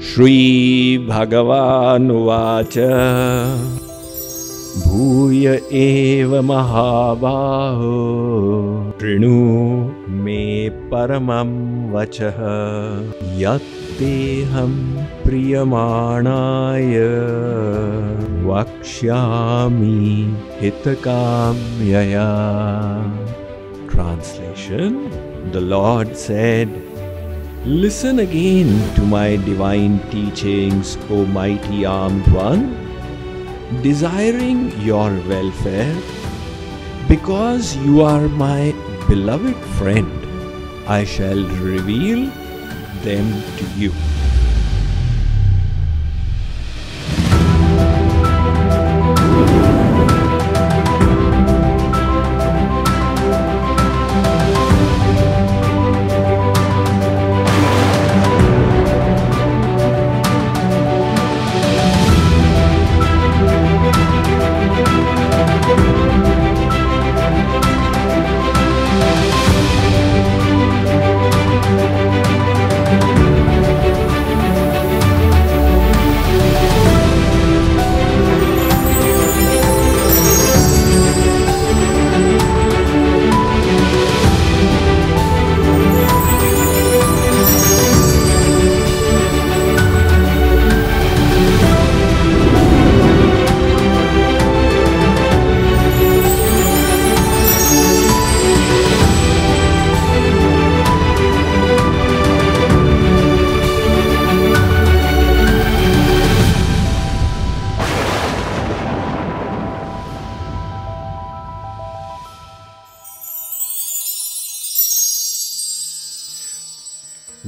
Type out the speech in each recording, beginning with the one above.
श्रीभगवानुवाच भूय एव महाबाहो शृणु मे परमं वचः यत्तेऽहं प्रीयमाणाय वक्ष्यामि हितकाम्यया. Translation: The Lord said, listen again to my divine teachings, O mighty armed one, desiring your welfare. Because you are my beloved friend, I shall reveal them to you.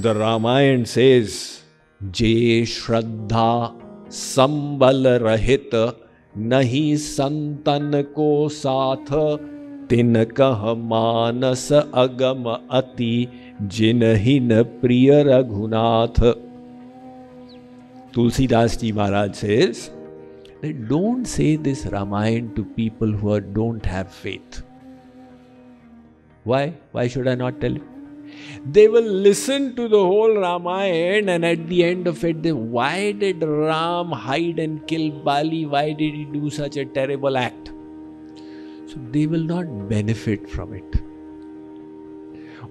The Ramayana says, Je Shraddha Sambal Rahit Nahi Santan Ko Saath Tinkah Manas Agam Ati Jinhin Priya Raghunath. Tulsidas Ji Maharaj says, don't say this Ramayana to people who don't have faith. Why? Why should I not tell you? They will listen to the whole Ramayana and at the end of it, why did Ram hide and kill Bali? Why did he do such a terrible act? So they will not benefit from it.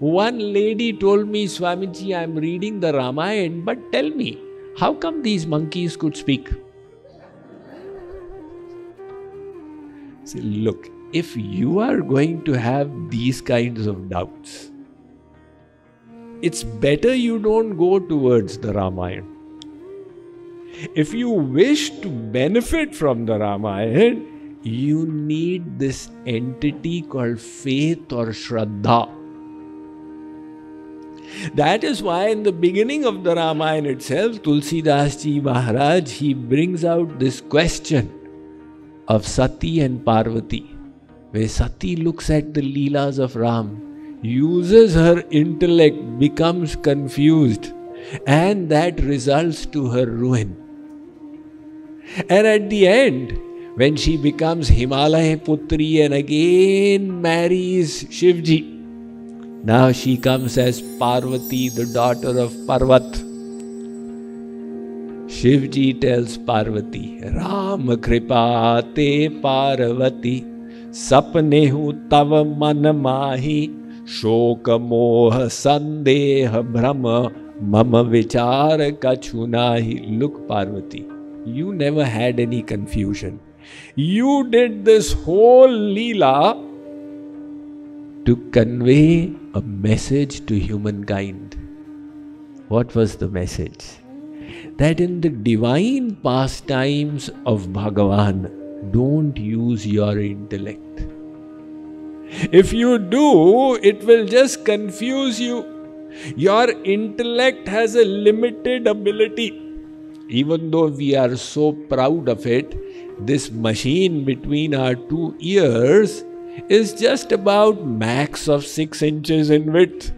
One lady told me, Swamiji, I am reading the Ramayana, but tell me, how come these monkeys could speak? See, look, if you are going to have these kinds of doubts, it's better you don't go towards the Ramayana. If you wish to benefit from the Ramayana, you need this entity called faith or Shraddha. That is why in the beginning of the Ramayana itself, Tulsidas Ji Maharaj, he brings out this question of Sati and Parvati, where Sati looks at the Leelas of Ram, uses her intellect, becomes confused, and that results to her ruin. And at the end, when she becomes Himalaya Putri and again marries Shivji, now she comes as Parvati, the daughter of Parvat. Shivji tells Parvati, Ram Kripa te Parvati, Sapnehu tava man mahi, Shoka moha sandeha brahma, mama vichara kachunahi. Look, Parvati, you never had any confusion. You did this whole Leela to convey a message to humankind. What was the message? That in the divine pastimes of Bhagavan, don't use your intellect. If you do, it will just confuse you. Your intellect has a limited ability. Even though we are so proud of it, this machine between our two ears is just about max of 6 inches in width.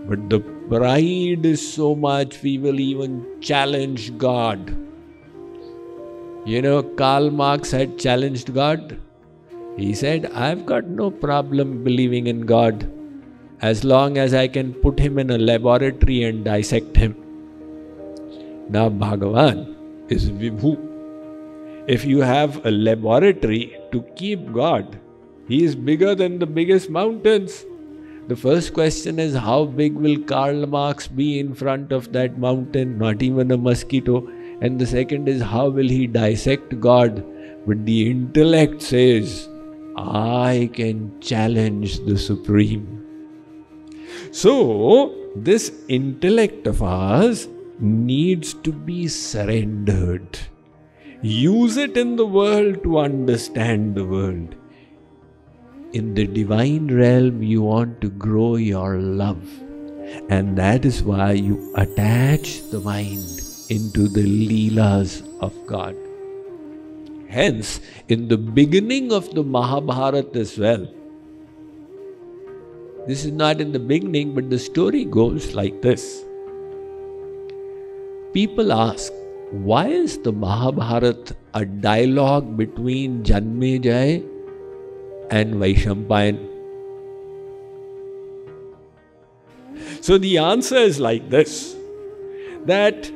But the pride is so much, we will even challenge God. You know, Karl Marx had challenged God. He said, I've got no problem believing in God as long as I can put him in a laboratory and dissect him. Now Bhagavan is Vibhu. If you have a laboratory to keep God, He is bigger than the biggest mountains. The first question is, how big will Karl Marx be in front of that mountain? Not even a mosquito. And the second is, how will he dissect God? But the intellect says, I can challenge the Supreme. So, this intellect of ours needs to be surrendered. Use it in the world to understand the world. In the divine realm, you want to grow your love. And that is why you attach the mind into the Leelas of God. Hence, in the beginning of the Mahabharata as well, this is not in the beginning, but the story goes like this. People ask, why is the Mahabharata a dialogue between Janmejaya and Vaishampayan? So the answer is like this, that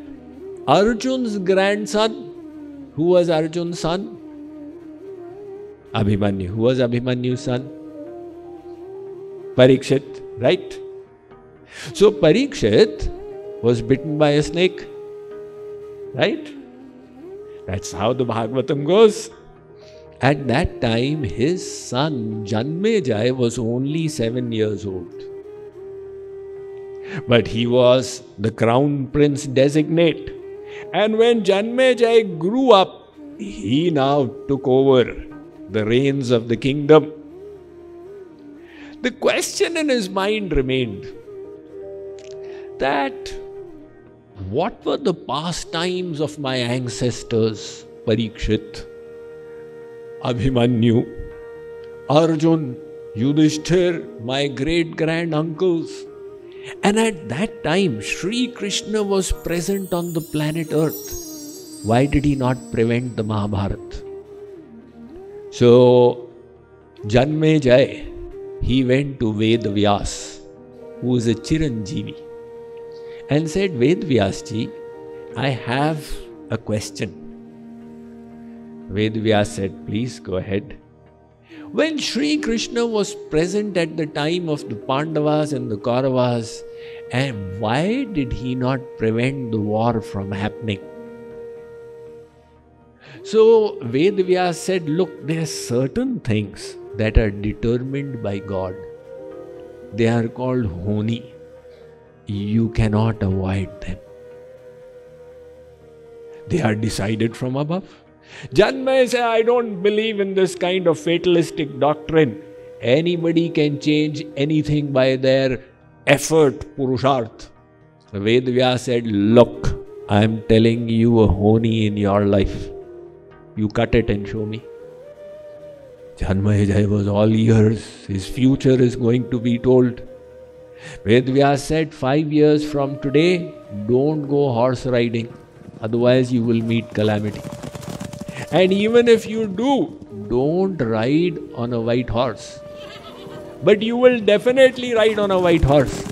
Arjun's grandson, who was Arjun's son? Abhimanyu. Who was Abhimanyu's son? Parikshit, right? So Parikshit was bitten by a snake, right? That's how the Bhagavatam goes. At that time, his son Janmejaya was only 7 years old. But he was the crown prince designate. And when Janmejaya grew up, he now took over the reins of the kingdom. The question in his mind remained that what were the pastimes of my ancestors, Parikshit, Abhimanyu, Arjun, Yudhishthir, my great-grand-uncles? And at that time, Sri Krishna was present on the planet Earth. Why did he not prevent the Mahabharata? So, Janmejaya, he went to Vedvyas, who is a Chiranjeevi, and said, Vedvyasji, I have a question. Vedvyas said, please go ahead. When Sri Krishna was present at the time of the Pandavas and the Kauravas, and why did he not prevent the war from happening? So Vedvyas said, look, there are certain things that are determined by God. They are called honi. You cannot avoid them. They are decided from above. Janmaya said, I don't believe in this kind of fatalistic doctrine. Anybody can change anything by their effort, purusharth. Vedvyas said, look, I am telling you a honi in your life. You cut it and show me. Janmaya was all ears. His future is going to be told. Vedvyas said, 5 years from today, don't go horse riding. Otherwise you will meet calamity. And even if you do, don't ride on a white horse. But you will definitely ride on a white horse.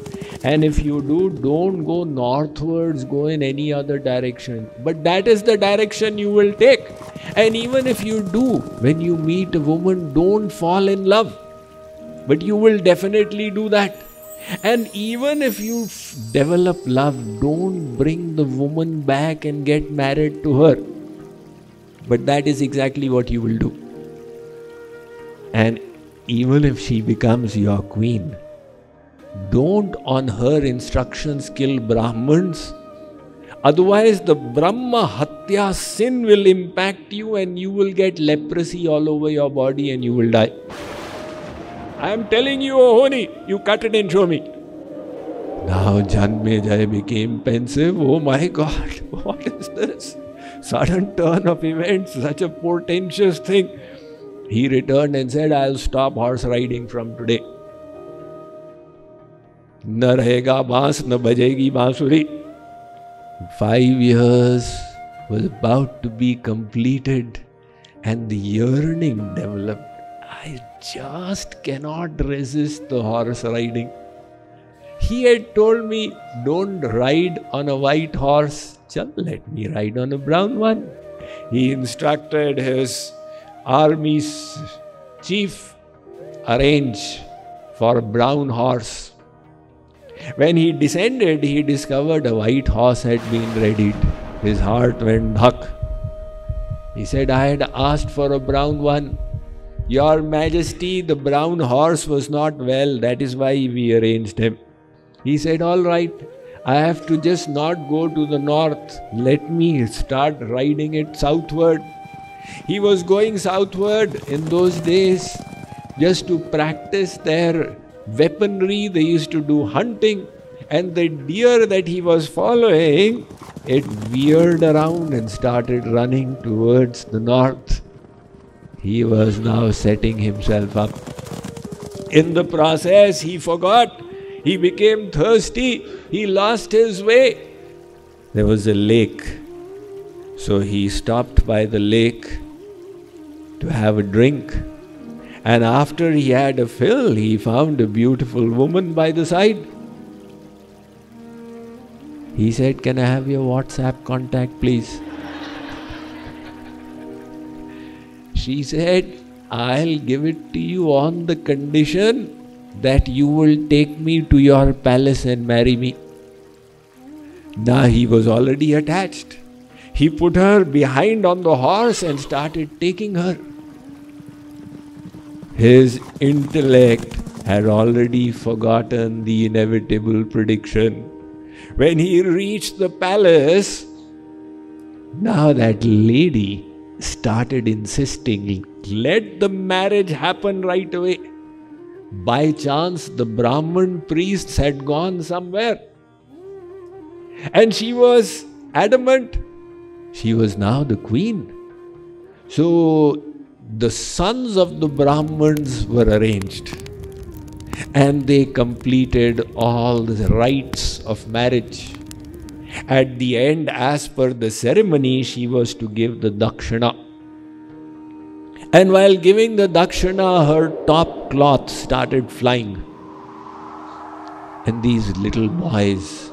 And if you do, don't go northwards, go in any other direction. But that is the direction you will take. And even if you do, when you meet a woman, don't fall in love. But you will definitely do that. And even if you develop love, don't bring the woman back and get married to her. But that is exactly what you will do. And even if she becomes your queen, don't on her instructions kill Brahmins. Otherwise the Brahma Hatya sin will impact you and you will get leprosy all over your body and you will die. I am telling you, oh honi, you cut it and show me. Now Janmejaya became pensive. Oh my God, what is this? Sudden turn of events, such a portentous thing. He returned and said, I'll stop horse riding from today. Na rahega baans, na bajegi bansuri. 5 years was about to be completed and the yearning developed. I just cannot resist the horse riding. He had told me, don't ride on a white horse, Chal, let me ride on a brown one. He instructed his army's chief, arrange for a brown horse. When he descended, he discovered a white horse had been readied. His heart went dhak. He said, I had asked for a brown one. Your Majesty, the brown horse was not well. That is why we arranged him. He said, all right, I have to just not go to the north. Let me start riding it southward. He was going southward in those days just to practice their weaponry. They used to do hunting, and the deer that he was following, it veered around and started running towards the north. He was now setting himself up. In the process, he forgot. He became thirsty. He lost his way. There was a lake. So he stopped by the lake to have a drink. And after he had a fill, he found a beautiful woman by the side. He said, can I have your WhatsApp contact, please? She said, I'll give it to you on the condition that you will take me to your palace and marry me. Now he was already attached. He put her behind on the horse and started taking her. His intellect had already forgotten the inevitable prediction. When he reached the palace, now that lady started insisting, let the marriage happen right away. By chance, the Brahmin priests had gone somewhere. And she was adamant. She was now the queen. So the sons of the Brahmins were arranged. And they completed all the rites of marriage. At the end, as per the ceremony, she was to give the dakshina. And while giving the dakshina, her top cloth started flying. And these little boys,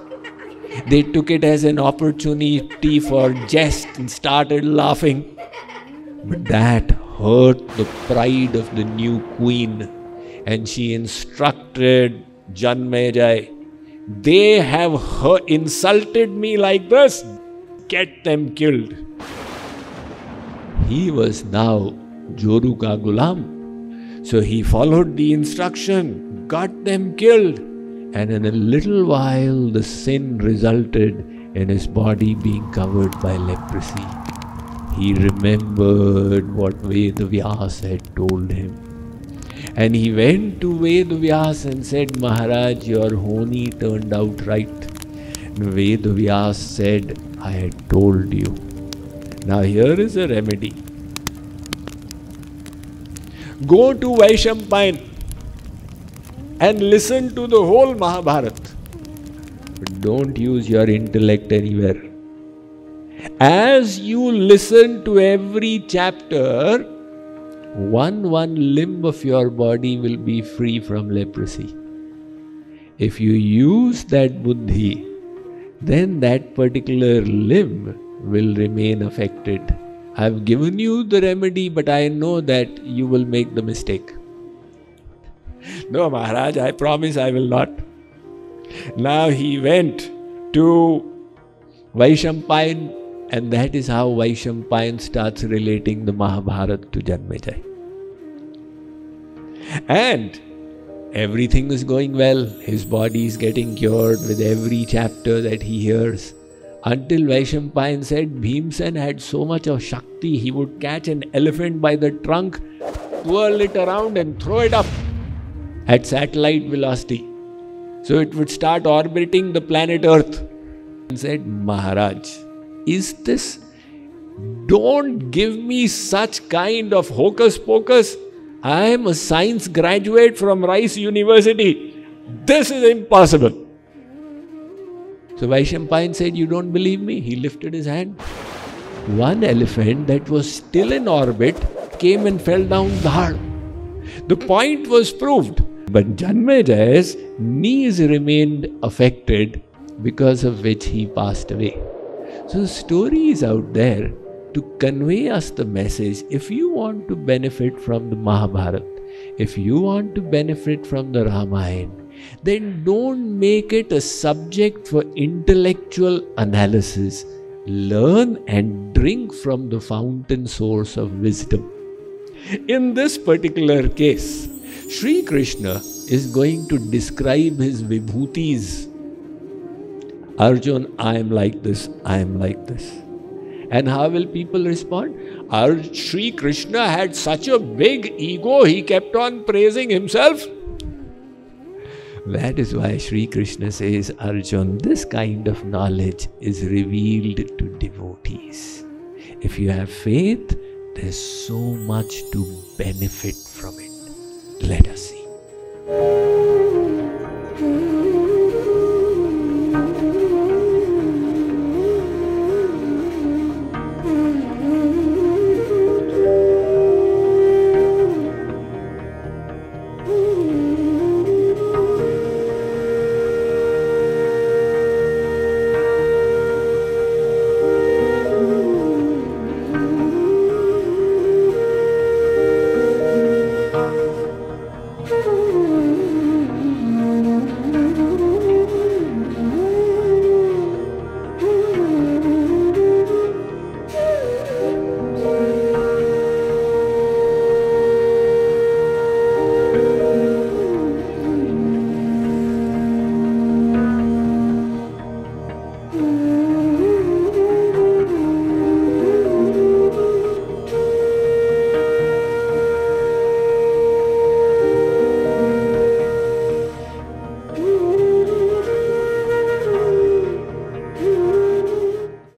they took it as an opportunity for jest and started laughing. But that hurt the pride of the new queen. And she instructed Janmejaya, they have insulted me like this, get them killed. He was now Joru ka Gulam. So he followed the instruction, got them killed. And in a little while, the sin resulted in his body being covered by leprosy. He remembered what Vedavyas had told him. And he went to Vedavyas and said, Maharaj, your honi turned out right. And Vedavyas said, I had told you. Now here is a remedy. Go to Vaishampayan and listen to the whole Mahabharata. But don't use your intellect anywhere. As you listen to every chapter, one limb of your body will be free from leprosy. If you use that buddhi, then that particular limb will remain affected. I have given you the remedy, but I know that you will make the mistake. No, Maharaj, I promise I will not. Now he went to Vaishampayan, and that is how Vaishampayan starts relating the Mahabharata to Janmejaya. And everything is going well. His body is getting cured with every chapter that he hears. Until Vaishampayan said Bhimsen had so much of Shakti, he would catch an elephant by the trunk, twirl it around and throw it up at satellite velocity. So it would start orbiting the planet Earth. And said, Maharaj, is this? Don't give me such kind of hocus pocus. I am a science graduate from Rice University. This is impossible. So Vaishampayan said, you don't believe me? He lifted his hand. One elephant that was still in orbit came and fell down dhar. The point was proved. But Janmejaya's knees remained affected, because of which he passed away. So the story is out there to convey us the message. If you want to benefit from the Mahabharata, if you want to benefit from the Ramayana, then don't make it a subject for intellectual analysis. Learn and drink from the fountain source of wisdom. In this particular case, Sri Krishna is going to describe his vibhutis. Arjun, I am like this, I am like this. And how will people respond? Sri Krishna had such a big ego, he kept on praising himself. That is why Sri Krishna says, Arjun, this kind of knowledge is revealed to devotees. If you have faith, there's so much to benefit from it. Let us see.